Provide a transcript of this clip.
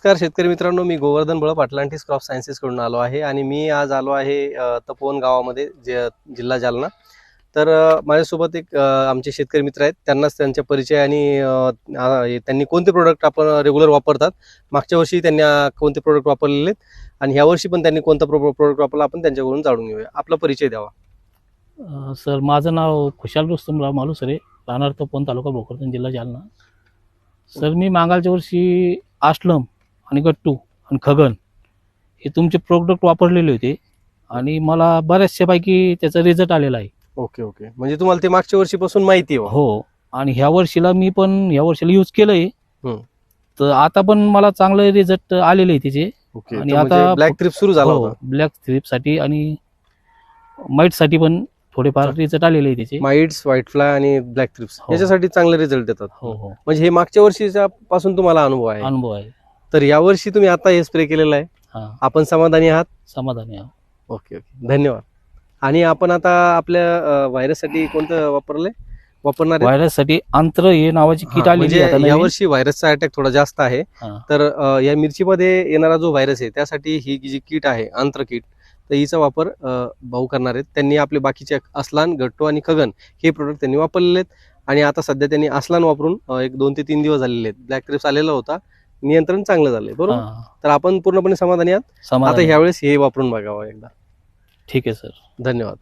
नमस्कार शेतकरी मित्रांनो, मी गोवर्धन बळ पाटलांटीस क्रॉप सायन्सेस कडून आलो आहे आणि मी आज आलो आहे तपोवन गावामध्ये जिल्हा जालना. तर माझ्यासोबत एक आमचे शेतकरी मित्र आहेत. त्यांनाच त्यांचा परिचय आणि त्यांनी कोणते प्रोडक्ट आपण रेग्युलर वापरतात, मागच्या वर्षी त्यांनी कोणते प्रोडक्ट वापरलेले आणि ह्या वर्षी पण त्यांनी कोणता प्रोडक्ट वापरला आपण त्यांच्याकडून जाणून घेऊया. आपला परिचय द्यावा. सर, माझं नाव खुशाल रुस्तमराव मालुसरे, राहणार तपोवन, तालुका भोकरदन, जिल्हा जालना. सर, मी मागालच्या वर्षी आश्लम आणि गट्टू आणि खगन हे तुमचे प्रोडक्ट वापरलेले होते आणि मला बऱ्याचशापैकी त्याचा रिझल्ट आलेला आहे. ओके ओके, म्हणजे तुम्हाला ते मागच्या वर्षीपासून माहिती आहे? हो, आणि ह्या वर्षीला मी पण यूज केलंय. तर आता पण मला चांगले रिझल्ट आलेले आहे त्याचे. ओके, आणि आता ब्लॅक थ्रिप सुरू झाला होता. ब्लॅक थ्रिप साठी आणि माइट साठी पण थोडेफार रिझल्ट आलेले आहे त्याचे. माइट्स, व्हाईट फ्लाय आणि ब्लॅक थ्रिप्स याच्यासाठी चांगले रिझल्ट देतात. हो हो, म्हणजे हे मागच्या वर्षीच्या पासून तुम्हाला अनुभव आहे. तर या वर्षी तुम्ही आता हे स्प्रे केलेलं आहे, आपण समाधानी आहात? समाधानी आहोत. ओके ओके, धन्यवाद. आणि आपण आता आपल्या व्हायरससाठी कोणतं वापरणार? व्हायरससाठी अंतर हे नावाची किट आलेली आहे. या वर्षी व्हायरसचा अटॅक थोडा जास्त आहे. तर या मिरचीमध्ये येणारा जो व्हायरस आहे त्यासाठी ही जी किट आहे, अंतर किट, तर हिचा वापर भाऊ करणार आहेत. त्यांनी आपले बाकीचे अस्लान, गट्टू आणि खगन हे प्रोडक्ट त्यांनी वापरलेले आहेत. आणि आता सध्या त्यांनी अस्लान वापरून एक 2 ते 3 दिवस झालेले आहेत. ब्लॅक थ्रिप्स आलेला होता, नियंत्रण चांगलं झालंय, बरोबर? तर आपण पूर्णपणे समाधानी आहात. आता ह्यावेळेस हे वापरून बघावं एकदा. ठीक आहे सर, धन्यवाद.